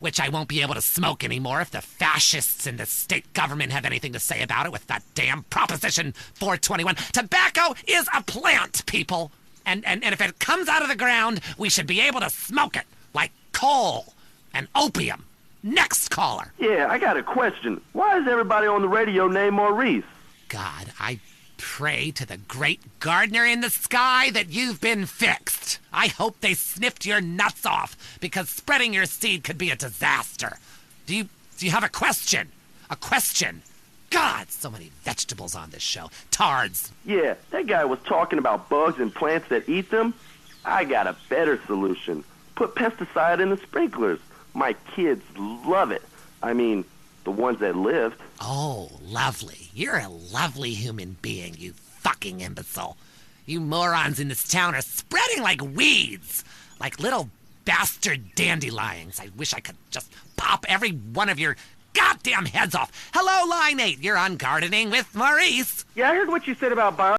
which I won't be able to smoke anymore if the fascists in the state government have anything to say about it with that damn Proposition 421. Tobacco is a plant, people. And if it comes out of the ground, we should be able to smoke it, like coal and opium. Next caller. Yeah, I got a question. Why is everybody on the radio named Maurice? God, I pray to the great gardener in the sky that you've been fixed. I hope they sniffed your nuts off, because spreading your seed could be a disaster. Do you have a question? A question? God, so many vegetables on this show. Tards. Yeah, that guy was talking about bugs and plants that eat them. I got a better solution. Put pesticide in the sprinklers. My kids love it. I mean, the ones that lived. Oh, lovely. You're a lovely human being, you fucking imbecile. You morons in this town are spreading like weeds. Like little bastard dandelions. I wish I could just pop every one of your goddamn heads off. Hello, Line 8. You're on Gardening with Maurice. Yeah, I heard what you said about bio.